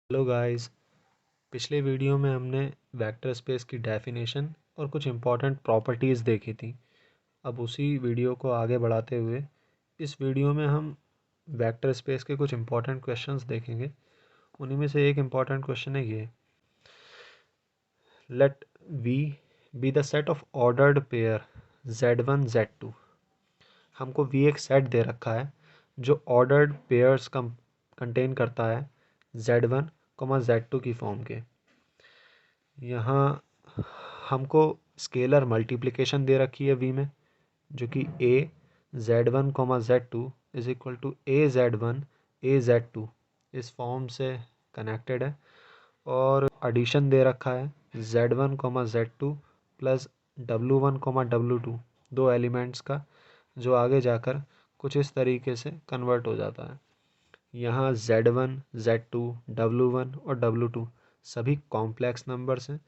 Hello guys. पिछले video में हमने वेक्टर स्पेस की डेफिनेशन और कुछ इम्पॉर्टेंट प्रॉपर्टीज़ देखी थी। अब उसी वीडियो को आगे बढ़ाते हुए इस वीडियो में हम वेक्टर स्पेस के कुछ इम्पॉर्टेंट क्वेश्चंस देखेंगे। उन्हीं में से एक इम्पॉर्टेंट क्वेश्चन है ये, let we be the set of ordered pair z1 z2। हमको वी एक सेट दे रखा है जो ऑर्डर्ड पेयर्स कंटेन करता है z1 z2 की फॉर्म के। यहाँ हमको स्केलर मल्टीप्लिकेशन दे रखी है वी में, जो कि a z1 z2 is equal to a z1 a z2 इस फॉर्म से कनेक्टेड है। और एडिशन दे रखा है z1 z2 plus w1 w2 दो एलिमेंट्स का, जो आगे जाकर कुछ इस तरीके से कन्वर्ट हो जाता है। यहाँ z1 z2 w1 और w2 सभी कॉम्प्लेक्स नंबर्स हैं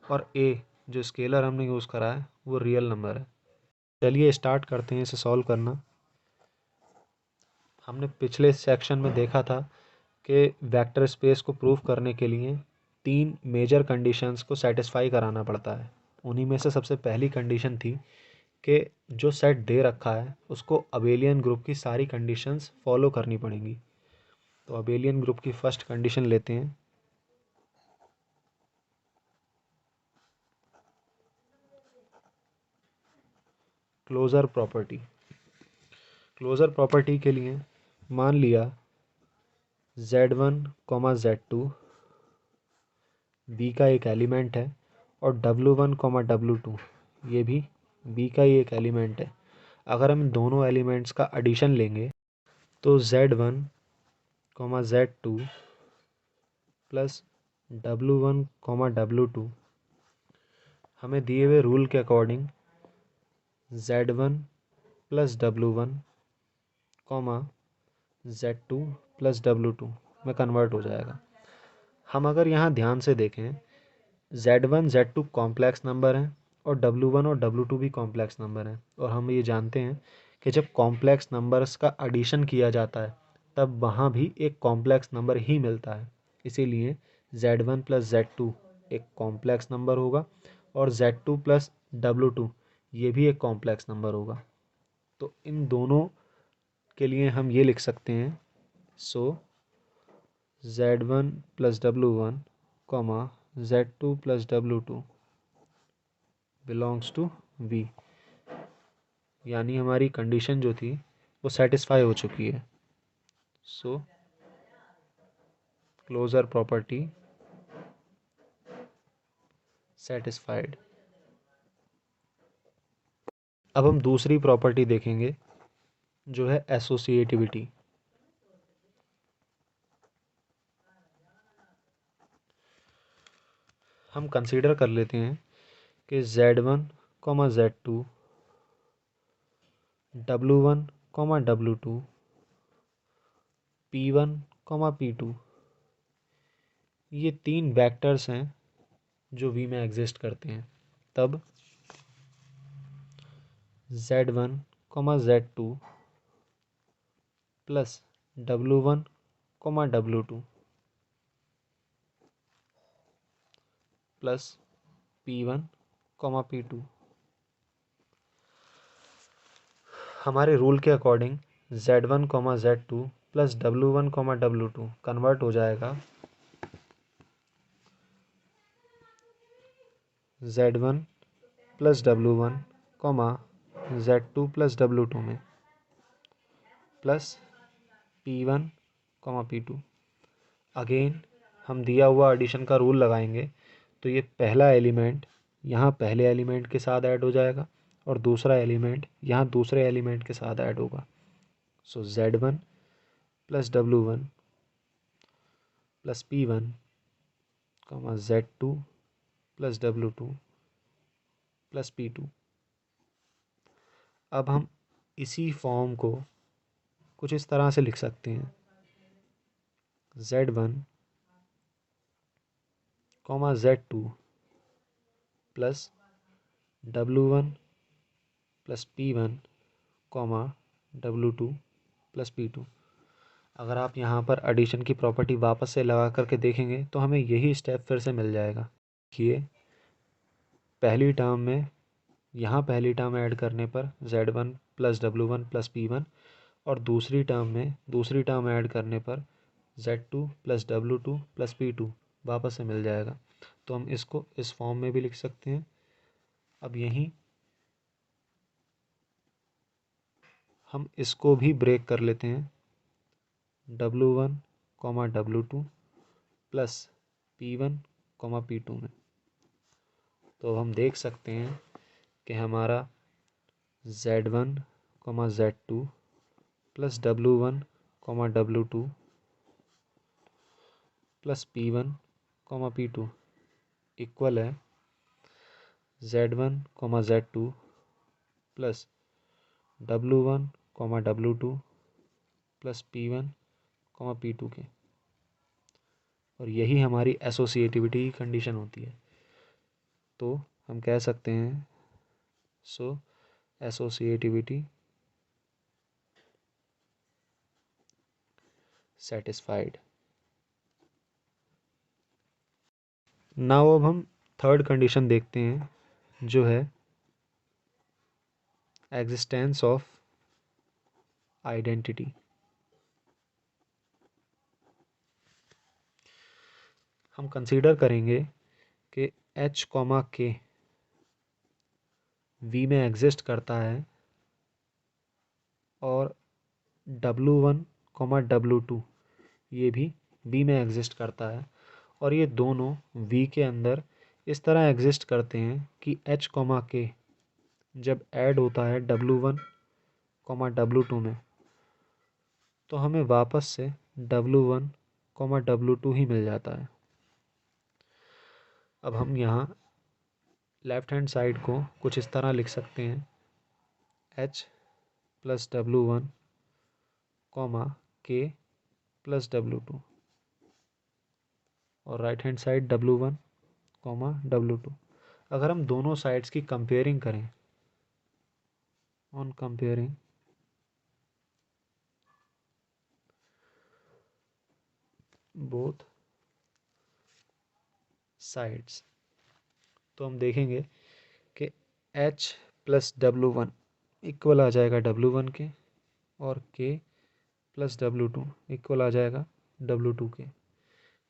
और a जो स्केलर हमने यूज़ करा है वो रियल नंबर है। चलिए स्टार्ट करते हैं इसे सॉल्व करना। हमने पिछले सेक्शन में देखा था कि वेक्टर स्पेस को प्रूव करने के लिए तीन मेजर कंडीशंस को सेटिस्फाई कराना पड़ता है। उन्हीं में से सबसे पहली कंडीशन थी कि जो सेट दे रखा है उसको अबेलियन ग्रुप की सारी कंडीशंस फॉलो करनी पड़ेंगी। तो अबेलियन ग्रुप की फर्स्ट कंडीशन लेते हैं, क्लोजर प्रॉपर्टी। क्लोजर प्रॉपर्टी के लिए मान लिया z1 z2 b का एक एलिमेंट है और w1 w2 ये भी b का ही एक एलिमेंट है। अगर हम इन दोनों एलिमेंट्स का एडिशन लेंगे तो z1 z2 plus w1 w2 हमें दिए हुए रूल के according z1 plus w1 z2 plus w2 में कन्वर्ट हो जाएगा। हम अगर यहाँ ध्यान से देखें, z1 z2 कॉम्प्लेक्स नंबर हैं और w1 और w2 भी कॉम्प्लेक्स नंबर हैं, और हम ये जानते हैं कि जब कॉम्प्लेक्स नंबर्स का एडिशन किया जाता है तब वहाँ भी एक कॉम्प्लेक्स नंबर ही मिलता है। इसीलिए z1 प्लस z2 एक कॉम्प्लेक्स नंबर होगा और z2 प्लस w2 ये भी एक कॉम्प्लेक्स नंबर होगा। तो इन दोनों के लिए हम ये लिख सकते हैं, so z1 plus w1 z2 plus w2 belongs to v। यानी हमारी कंडीशन जो थी वो सेटिस्फाई हो चुकी है। सो क्लोजर प्रॉपर्टी सेटिस्फाइड। अब हम दूसरी प्रॉपर्टी देखेंगे जो है एसोसिएटिविटी। हम कंसीडर कर लेते हैं कि z1 z2 w1 w2 p1 p2 ये तीन वेक्टर्स हैं जो v में एग्जिस्ट करते हैं। तब z1 z2 plus w1 w2 plus p1 p2 हमारे रूल के according z1 z2 plus w1 w2 convert हो जाएगा z1 plus w1 z2 plus w2 में, प्लस p1 p2। अगेन हम दिया हुआ एडिशन का रूल लगाएंगे तो ये पहला एलिमेंट यहाँ पहले एलिमेंट के साथ ऐड हो जाएगा और दूसरा एलिमेंट यहाँ दूसरे एलिमेंट के साथ ऐड होगा। सो z1 plus w1 plus p1 z2 plus w2 plus p2। अब हम इसी फॉर्म को कुछ इस तरह से लिख सकते हैं, z1 z2 plus w1 plus p1 w2 plus p2। अगर आप यहाँ पर एडिशन की प्रॉपर्टी वापस से लगा करके देखेंगे तो हमें यही स्टेप फिर से मिल जाएगा। देखिए पहली टर्म में यहाँ पहली टर्म ऐड करने पर Z1 plus W1 plus P1 और दूसरी टर्म ऐड करने पर Z2 plus W2 plus P2 वापस से मिल जाएगा। तो हम इसको इस फॉर्म में भी लिख सकते हैं। अब यहीं हम इसको भी ब्रेक कर लेते हैं W1 W2 plus P1 P2 में। तो हम देख सकते हैं कि हमारा Z1 Z2 plus W1 W2 plus P1 P2 equal है Z1 Z2 plus W1 W2 plus P1 P2 के। और यही हमारी एसोसिएटिविटी की कंडीशन होती है। तो हम कह सकते हैं सो एसोसिएटिविटी सेटिस्फाइड। नाउ अब हम थर्ड कंडीशन देखते हैं जो है एग्जिस्टेंस ऑफ आइडेंटिटी। हम कंसीडर करेंगे कि H K V में एग्जिस्ट करता है और W1 W2 ये भी V में एग्जिस्ट करता है और ये दोनों V के अंदर इस तरह एग्जिस्ट करते हैं कि H K जब ऐड होता है W1 W2 में तो हमें वापस से W1 W2 ही मिल जाता है। अब हम यहाँ लेफ्ट हैंड साइड को कुछ इस तरह लिख सकते हैं H plus W1 K plus W2 और right hand side W1 W2। अगर हम दोनों साइड्स की कंपेयरिंग करें ऑन कंपेयरिंग बोथ साइड्स तो हम देखेंगे कि H प्लस W1 इक्वल आ जाएगा W1 के और K प्लस W2 इक्वल आ जाएगा W2 के।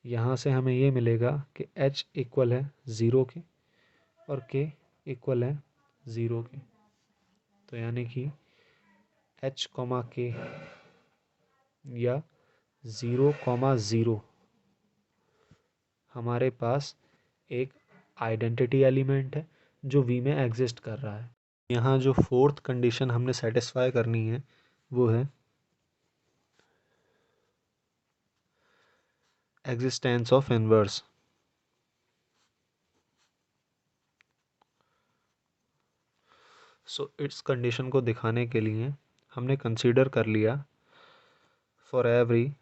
यहाँ से हमें ये मिलेगा कि H इक्वल है 0 के और K इक्वल है 0 के। तो यानी कि H K या 0 हमारे पास एक आइडेंटिटी एलिमेंट है जो V में एग्जिस्ट कर रहा है। यहाँ जो फोर्थ कंडीशन हमने सेटिस्फाई करनी है वो है एग्जिस्टेंस ऑफ इनवर्स। सो इस कंडीशन को दिखाने के लिए हमने कंसीडर कर लिया for every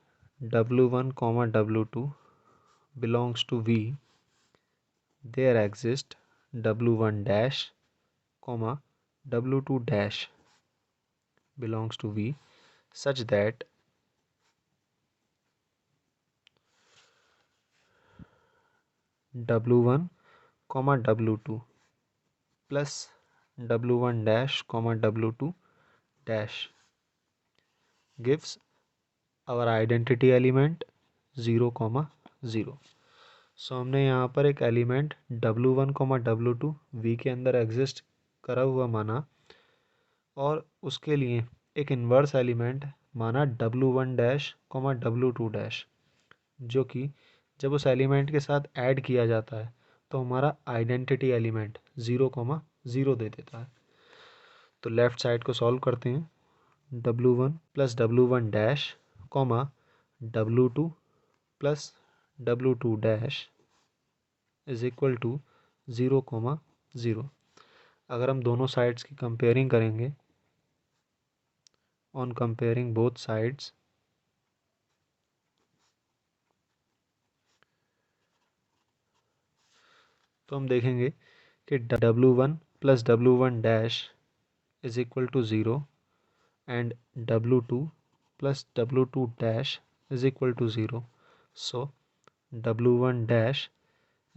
W1 W2 belongs to V there exist W1 dash W2 dash belongs to V such that W1 W2 plus W1 dash W2 dash gives our identity element 0 0। सो हमने यहाँ पर एक एलिमेंट W1 W2 V के अंदर exist करा हुआ माना और उसके लिए एक इन्वर्स एलिमेंट माना W1 डैश W2 डैश जो कि जब उस एलिमेंट के साथ ऐड किया जाता है तो हमारा आइडेंटिटी एलिमेंट 0 0 दे देता है। तो लेफ़्ट साइड को सॉल्व करते हैं W1 plus W1 dash W2 plus W2 dash is equal to 0 0। अगर हम दोनों साइड्स की कंपेयरिंग करेंगे ऑन कंपेयरिंग बोथ साइड्स तो हम देखेंगे कि W1 plus W1 dash is equal to 0 and W2 plus W2 dash is equal to 0. So W1 dash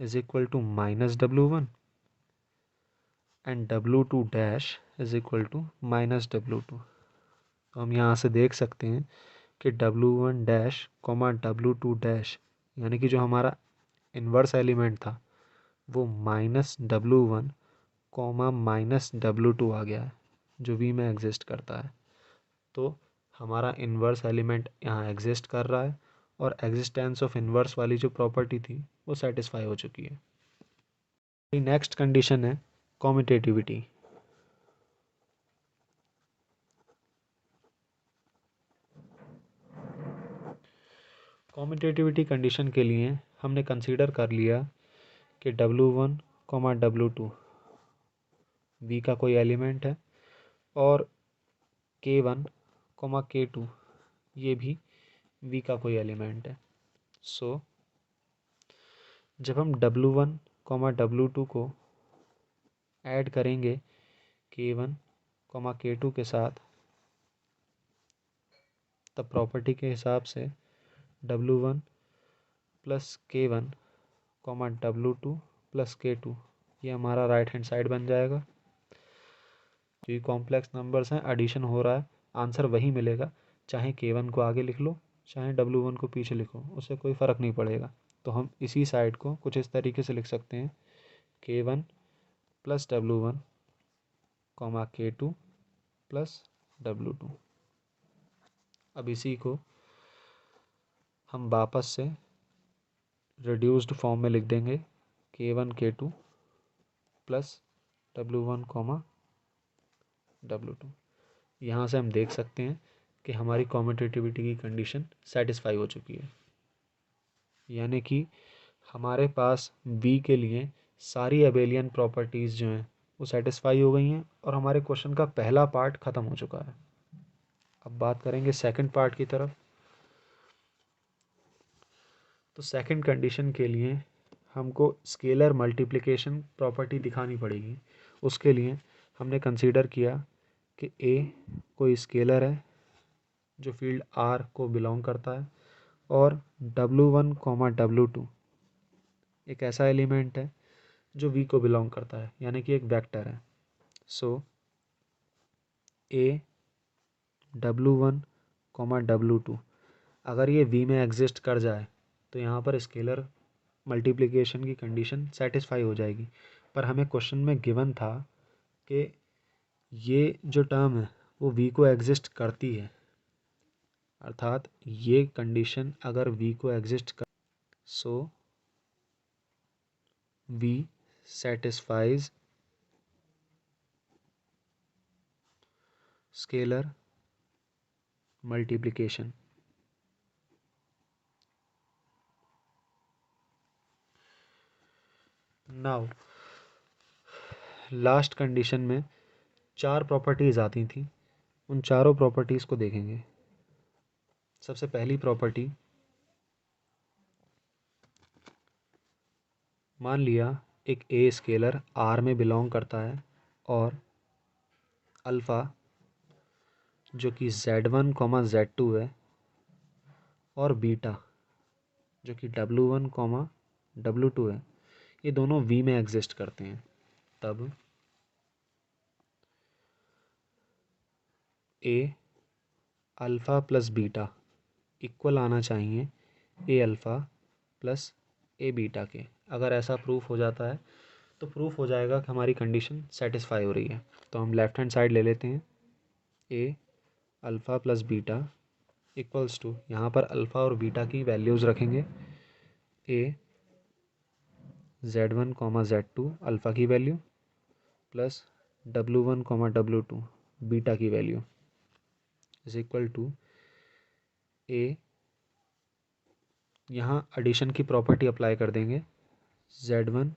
is equal to minus W1 and W2 dash is equal to minus W2. तो हम यहाँ से देख सकते हैं कि W1 dash comma W2 dash यानी कि जो हमारा इन्वर्स एलिमेंट था वो minus W1 comma minus W2 आ गया है जो V में एग्जिस्ट करता है। तो हमारा इन्वर्स एलिमेंट यहाँ एग्जिस्ट कर रहा है और एग्जिस्टेंस ऑफ इन्वर्स वाली जो प्रॉपर्टी थी वो सेटिस्फाई हो चुकी है। नेक्स्ट कंडीशन है कॉम्यूटेटिविटी। कॉम्यूटेटिविटी कंडीशन के लिए हमने कंसीडर कर लिया कि W1 कॉमा W2 V का कोई एलिमेंट है और K1 कॉमा K2 ये भी V का कोई एलिमेंट है। सो जब हम W1 कॉमा W2 को ऐड करेंगे K1 कॉमा K2 के साथ तब प्रॉपर्टी के हिसाब से W1 plus K1 comma W2 plus K2 ये हमारा राइट हैंड साइड बन जाएगा। जो ये कॉम्प्लेक्स नंबर्स हैं एडिशन हो रहा है, आंसर वही मिलेगा, चाहे K1 को आगे लिख लो चाहे W1 को पीछे लिखो, उससे कोई फ़र्क नहीं पड़ेगा। तो हम इसी साइड को कुछ इस तरीके से लिख सकते हैं K1 plus W1 comma K2 plus W2। अब इसी को हम वापस से रिड्यूस्ड फॉर्म में लिख देंगे K1 K2 plus W1 comma W2। यहाँ से हम देख सकते हैं कि हमारी कॉम्यूटेटिविटी की कंडीशन सेटिस्फाई हो चुकी है, यानी कि हमारे पास V के लिए सारी अबेलियन प्रॉपर्टीज़ जो हैं वो सेटिस्फाई हो गई हैं और हमारे क्वेश्चन का पहला पार्ट ख़त्म हो चुका है। अब बात करेंगे सेकंड पार्ट की तरफ। तो सेकंड कंडीशन के लिए हमको स्केलर मल्टीप्लिकेशन प्रॉपर्टी दिखानी पड़ेगी। उसके लिए हमने कंसीडर किया कि A कोई स्केलर है जो फील्ड R को बिलोंग करता है और W1 कॉमा W2 एक ऐसा एलिमेंट है जो V को बिलोंग करता है, यानी कि एक वेक्टर है। सो A W1 कॉमा W2 अगर ये V में एग्जिस्ट कर जाए तो यहाँ पर स्केलर मल्टीप्लिकेशन की कंडीशन सेटिस्फाई हो जाएगी। पर हमें क्वेश्चन में गिवन था कि ये जो टर्म है वो V को एग्जिस्ट करती है, अर्थात ये कंडीशन अगर V को एग्जिस्ट कर सो V satisfies scalar multiplication। Now last condition में 4 प्रॉपर्टीज़ आती थी, उन चारों प्रॉपर्टीज़ को देखेंगे। सबसे पहली प्रॉपर्टी, मान लिया एक A स्केलर R में बिलोंग करता है और अल्फ़ा जो कि Z1 कॉमा Z2 है और बीटा जो कि W1 कॉमा W2 है, ये दोनों V में एग्जिस्ट करते हैं। तब A alpha plus beta equal आना चाहिए A alpha plus A beta के। अगर ऐसा प्रूफ हो जाता है तो प्रूफ हो जाएगा कि हमारी कंडीशन सेटिस्फाई हो रही है। तो हम लेफ़्ट हैंड साइड ले लेते हैं A alpha plus beta equals to, यहाँ पर अल्फ़ा और बीटा की वैल्यूज़ रखेंगे A Z1 comma Z2 alpha की value plus W1 comma W2 beta की value is equal to A, यहाँ एडिशन की प्रॉपर्टी अप्लाई कर देंगे Z1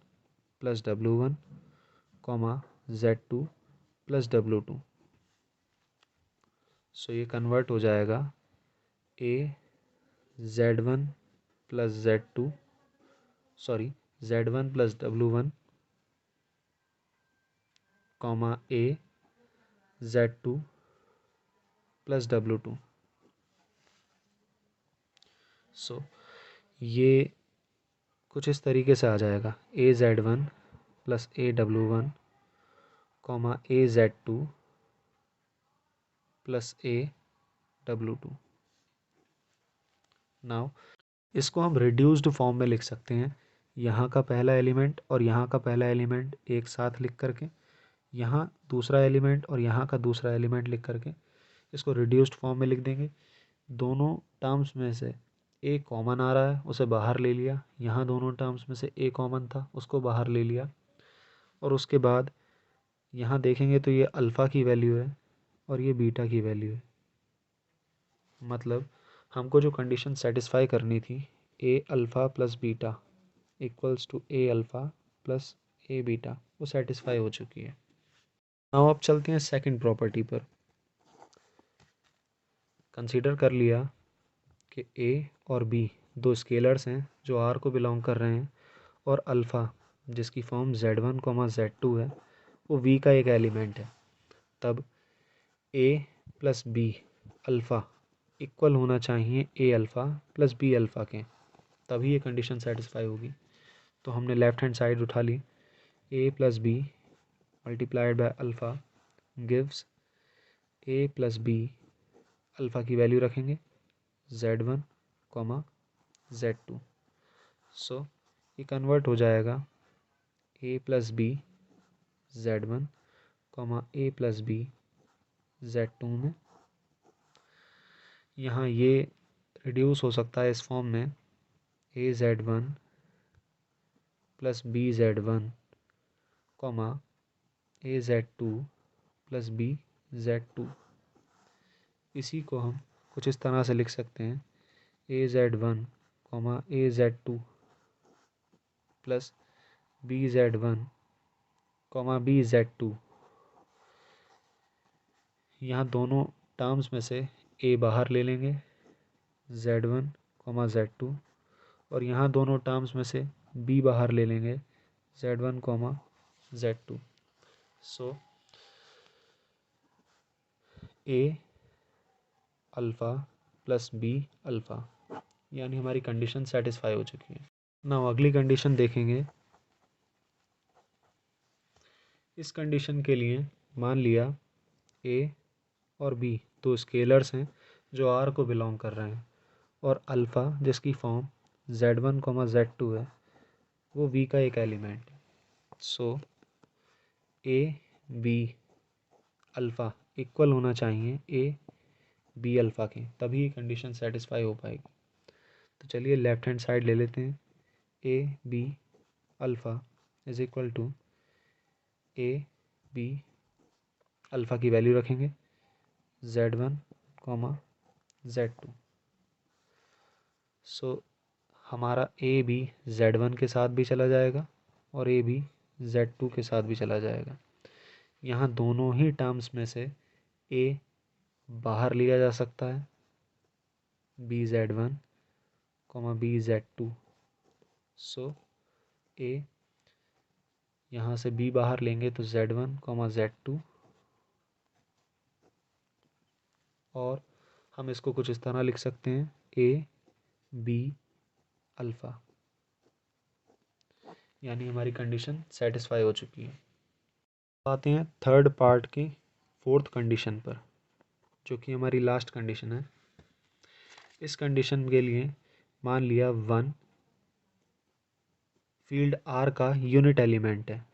plus W1 comma Z2 plus W2। सो ये कन्वर्ट हो जाएगा A Z1 plus Z2 sorry Z1 plus W1 comma A Z2 plus W2। सो ये कुछ इस तरीके से आ जाएगा, AZ1 plus AW1 comma AZ2 plus AW2। Now इसको हम रिड्यूस्ड फॉर्म में लिख सकते हैं, यहाँ का पहला एलिमेंट और यहाँ का पहला एलिमेंट एक साथ लिख करके, यहाँ दूसरा एलिमेंट और यहाँ का दूसरा एलिमेंट लिख करके इसको रिड्यूस्ड फॉर्म में लिख देंगे। दोनों टर्म्स में से ए कॉमन आ रहा है, उसे बाहर ले लिया, यहाँ दोनों टर्म्स में से ए कॉमन था, उसको बाहर ले लिया, और उसके बाद यहाँ देखेंगे तो ये अल्फ़ा की वैल्यू है और ये बीटा की वैल्यू है। मतलब हमको जो कंडीशन सेटिस्फाई करनी थी, A alpha plus beta equals to A alpha plus A beta, वो सेटिस्फाई हो चुकी है। नाउ अब चलते हैं सेकंड प्रॉपर्टी पर। कंसीडर कर लिया कि ए और बी दो स्केलर्स हैं जो आर को बिलोंग कर रहे हैं, और अल्फ़ा जिसकी फॉर्म Z1 Z2 है वो वी का एक एलिमेंट है। तब ए प्लस बी अल्फ़ा इक्वल होना चाहिए ए अल्फ़ा प्लस बी अल्फ़ा के, तभी ये कंडीशन सेटिस्फाई होगी। तो हमने लेफ्ट हैंड साइड उठा ली, A plus B multiplied by alpha gives A plus B, alpha की वैल्यू रखेंगे Z1 Z2। सो ये कन्वर्ट हो जाएगा A plus B Z1 A plus B Z2 में। यहाँ ये रिड्यूस हो सकता है इस फॉर्म में, AZ1 plus BZ1 AZ2 plus BZ2। इसी को हम कुछ इस तरह से लिख सकते हैं, AZ1 AZ2 plus BZ1 BZ2। यहाँ दोनों टर्म्स में से ए बाहर ले लेंगे Z1 Z2, और यहाँ दोनों टर्म्स में से बी बाहर ले लेंगे Z1 Z2। सो ए अल्फ़ा प्लस बी अल्फ़ा, यानी हमारी कंडीशन सेटिस्फाई हो चुकी है। ना अगली कंडीशन देखेंगे। इस कंडीशन के लिए मान लिया ए और बी दो स्केलर्स हैं जो आर को बिलोंग कर रहे हैं, और अल्फ़ा जिसकी फॉर्म Z1 Z2 है वो वी का एक एलिमेंट है। सो ए बी अल्फ़ा इक्वल होना चाहिए ए बी अल्फ़ा के, तभी ये कंडीशन सेटिस्फाई हो पाएगी। तो चलिए लेफ्ट हैंड साइड ले लेते हैं, a b alpha is equal to a b, alpha की वैल्यू रखेंगे Z1 Z2। सो हमारा ए बी Z1 के साथ भी चला जाएगा और ए बी Z2 के साथ भी चला जाएगा। यहाँ दोनों ही टर्म्स में से ए बाहर लिया जा सकता है, BZ1 BZ2। सो ए यहाँ से बी बाहर लेंगे तो Z1 Z2, और हम इसको कुछ इस तरह लिख सकते हैं, ए बी अल्फ़ा, यानी हमारी कंडीशन सेटिस्फाई हो चुकी है। आते हैं थर्ड पार्ट की फोर्थ कंडीशन पर, जो कि हमारी लास्ट कंडीशन है। इस कंडीशन के लिए मान लिया 1 फील्ड आर का यूनिट एलिमेंट है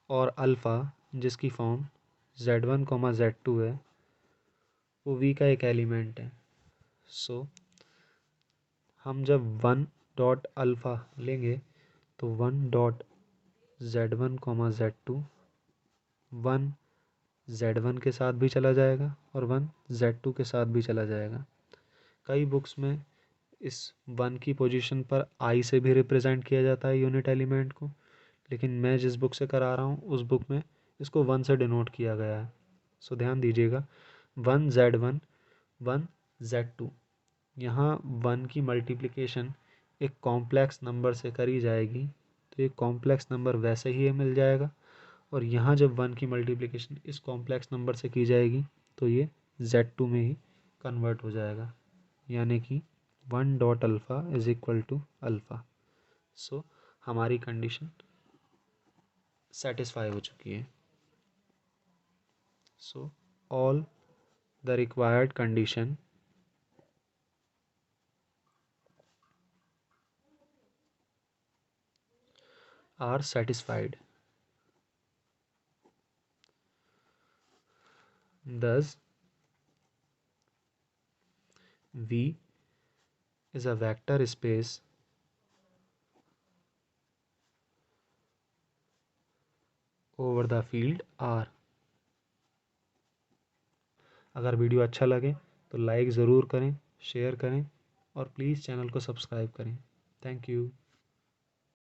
और अल्फ़ा जिसकी फॉर्म Z1 Z2 है वो वी का एक एलिमेंट है। सो हम जब 1 डॉट अल्फ़ा लेंगे तो 1 डॉट Z1 Z2 1 Z1 के साथ भी चला जाएगा और 1 Z2 के साथ भी चला जाएगा। कई बुक्स में इस 1 की पोजीशन पर आई से भी रिप्रेजेंट किया जाता है यूनिट एलिमेंट को, लेकिन मैं जिस बुक से करा रहा हूँ उस बुक में इसको 1 से डिनोट किया गया है। सो ध्यान दीजिएगा, 1 Z1 1 Z2, यहाँ 1 की मल्टीप्लिकेशन एक कॉम्प्लेक्स नंबर से करी जाएगी तो ये कॉम्प्लेक्स नंबर वैसे ही मिल जाएगा, और यहाँ जब 1 की मल्टीप्लिकेशन इस कॉम्प्लेक्स नंबर से की जाएगी तो ये Z2 में ही कन्वर्ट हो जाएगा, यानी कि 1 dot alpha is equal to alpha. So हमारी कंडीशन सेटिस्फाई हो चुकी है। So all the required condition are satisfied. Thus, V is a vector space over the field R। अगर वीडियो अच्छा लगे तो लाइक ज़रूर करें, शेयर करें और प्लीज़ चैनल को सब्सक्राइब करें। Thank you.